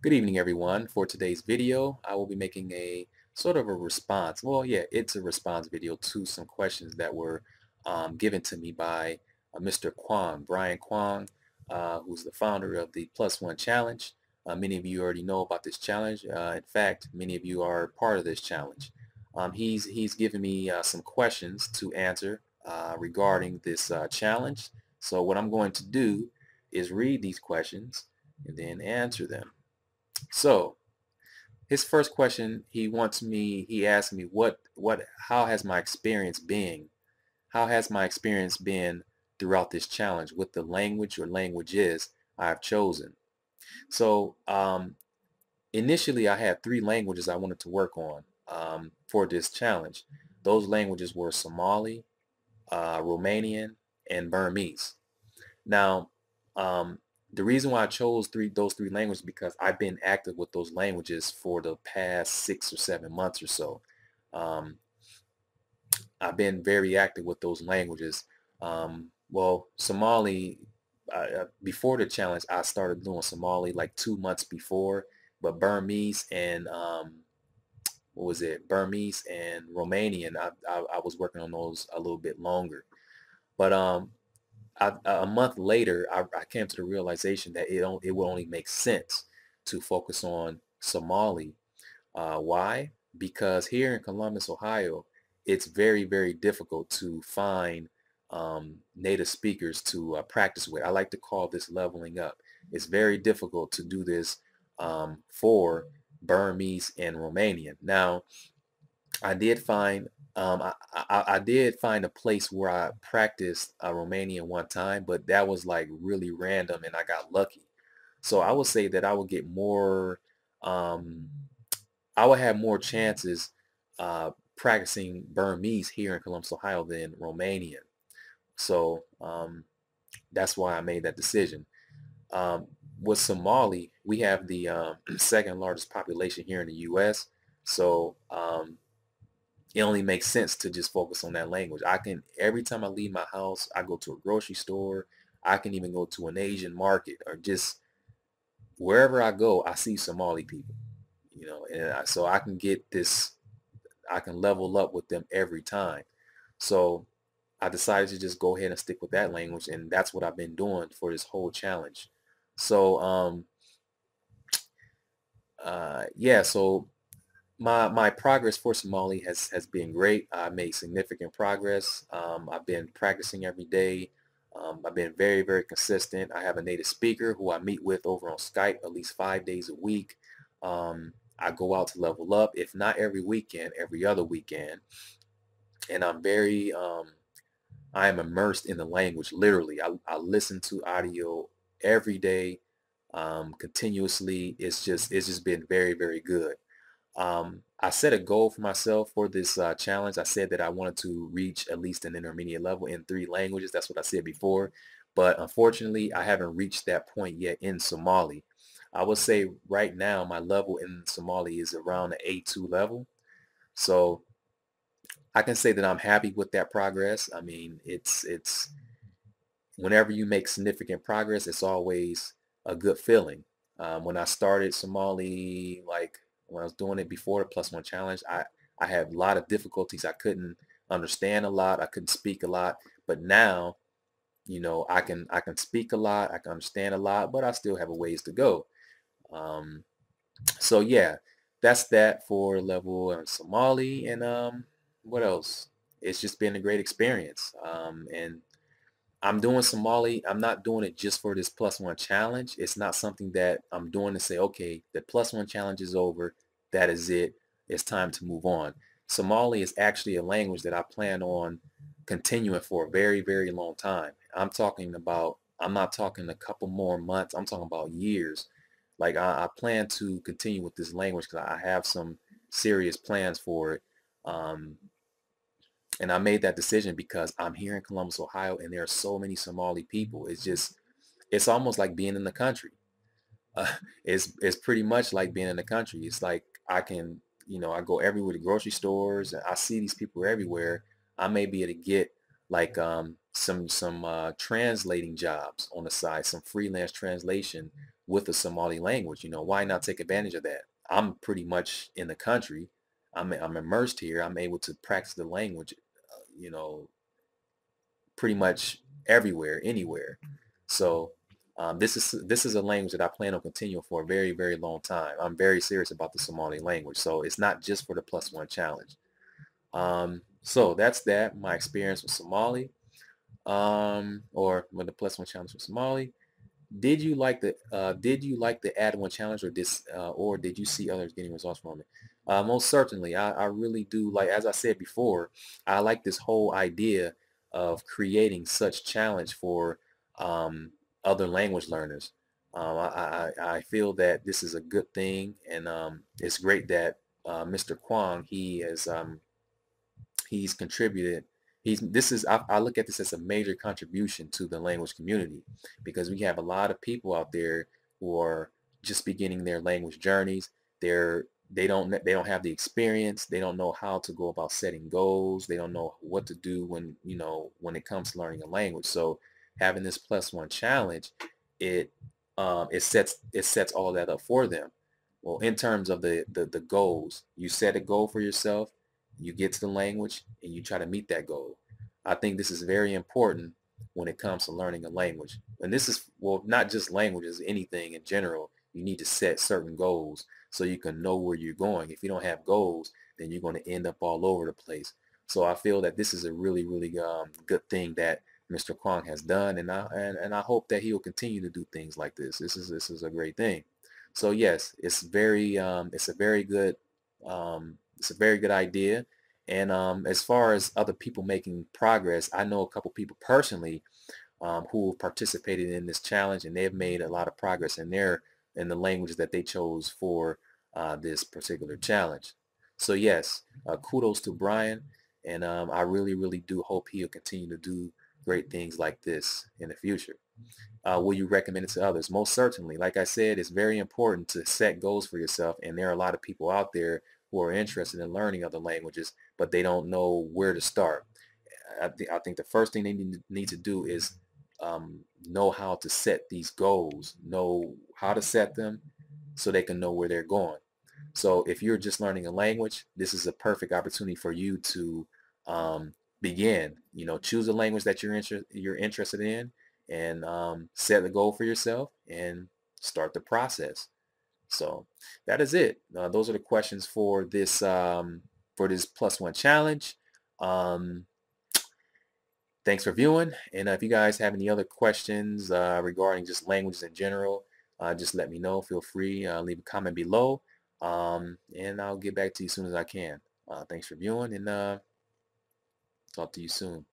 Good evening, everyone. For today's video, I will be making a sort of a response. Well, yeah, it's a response video to some questions that were given to me by Mr. Kwong, Brian Kwong, who's the founder of the Plus One Challenge. Many of you already know about this challenge. In fact, many of you are part of this challenge. He's given me some questions to answer regarding this challenge. So what I'm going to do is read these questions and then answer them. So his first question, he asked me how has my experience been? How has my experience been throughout this challenge with the language or languages I've chosen? So initially I had three languages I wanted to work on for this challenge. Those languages were Somali, Romanian, and Burmese. Now, um, the reason why I chose those three languages because I've been active with those languages for the past 6 or 7 months or so. Um, I've been very active with those languages. Well, Somali, before the challenge, I started doing Somali like 2 months before, but Burmese and what was it? Burmese and Romanian, I was working on those a little bit longer. But a month later, I came to the realization that it would only make sense to focus on Somali. Why? Because here in Columbus, Ohio, it's very, very difficult to find native speakers to practice with. I like to call this leveling up. It's very difficult to do this for Burmese and Romanian. Now, I did find I did find a place where I practiced Romanian one time, but that was like really random and I got lucky. So I would say that I would get more um, I would have more chances practicing Burmese here in Columbus, Ohio than Romanian. So that's why I made that decision. Um, with Somali, we have the second largest population here in the U.S. So it only makes sense to just focus on that language. I can, every time I leave my house, I go to a grocery store, I can even go to an Asian market or just wherever I go, I see Somali people, and so I can get this, I can level up with them every time. So I decided to just go ahead and stick with that language, and that's what I've been doing for this whole challenge. So yeah, so my progress for Somali has been great. I made significant progress. I've been practicing every day. I've been very, very consistent. I have a native speaker who I meet with over on Skype at least 5 days a week. I go out to level up, if not every weekend, every other weekend. And I am immersed in the language, literally. I listen to audio every day, continuously. It's just been very, very good. I set a goal for myself for this challenge. I said that I wanted to reach at least an intermediate level in three languages. That's what I said before. But unfortunately, I haven't reached that point yet in Somali. I would say right now my level in Somali is around the A2 level. So I can say that I'm happy with that progress. I mean, it's whenever you make significant progress, it's always a good feeling. When I started Somali, like when I was doing it before the Plus One Challenge, I had a lot of difficulties. I couldn't understand a lot. I couldn't speak a lot. But now, I can speak a lot. I can understand a lot, but I still have a ways to go. Um, so yeah, that's that for level Somali. And what else? It's just been a great experience. And I'm doing Somali. I'm not doing it just for this Plus One Challenge. It's not something that I'm doing to say, okay, the Plus One Challenge is over. That is it. It's time to move on. Somali is actually a language that I plan on continuing for a very, very long time. I'm not talking a couple more months. I'm talking about years. Like I plan to continue with this language because I have some serious plans for it. Um, and I made that decision because I'm here in Columbus, Ohio, and there are so many Somali people. It's almost like being in the country. Uh, it's pretty much like being in the country. It's like I go everywhere to grocery stores, and I see these people everywhere. I may be able to get like some translating jobs on the side, some freelance translation with the Somali language. Why not take advantage of that? I'm pretty much in the country. I'm immersed here. I'm able to practice the language, you know, pretty much everywhere, anywhere. So this is a language that I plan on continuing for a very, very long time. I'm very serious about the Somali language. So it's not just for the +1 challenge. So that's that, my experience with Somali, or with the +1 challenge with Somali. Did you like the add one challenge, or did you see others getting results from it? Most certainly, I really do. Like, as I said before, I like this whole idea of creating such challenge for um, other language learners. I feel that this is a good thing, and it's great that Mr. Kwong, he's contributed. I look at this as a major contribution to the language community, because we have a lot of people out there who are just beginning their language journeys. They don't have the experience. They don't know how to go about setting goals. They don't know what to do when it comes to learning a language. So having this +1 challenge, it it sets all that up for them. Well, in terms of the goals, you set a goal for yourself, you get to the language, and you try to meet that goal. I think this is very important when it comes to learning a language. And this is, well, not just languages, anything in general. You need to set certain goals so you can know where you're going. If you don't have goals, then you're going to end up all over the place. So I feel that this is a really, really good thing that Mr. Kwong has done, and I hope that he will continue to do things like this. This is a great thing. So yes, it's a very good idea. And as far as other people making progress, I know a couple people personally who participated in this challenge, and they've made a lot of progress in the language that they chose for this particular challenge. So yes, kudos to Brian, and I really, really do hope he'll continue to do great things like this in the future. Will you recommend it to others? Most certainly. Like I said, it's very important to set goals for yourself, and there are a lot of people out there who are interested in learning other languages, but they don't know where to start. I think the first thing they need to do is know how to set these goals, know how to set them so they can know where they're going. So if you're just learning a language, this is a perfect opportunity for you to begin. Choose a language that you're interested in, and set a goal for yourself and start the process. So that is it. Those are the questions for this +1 challenge. Um, Thanks for viewing. And if you guys have any other questions regarding just languages in general, just let me know. Feel free, leave a comment below, and I'll get back to you as soon as I can. Thanks for viewing, and talk to you soon.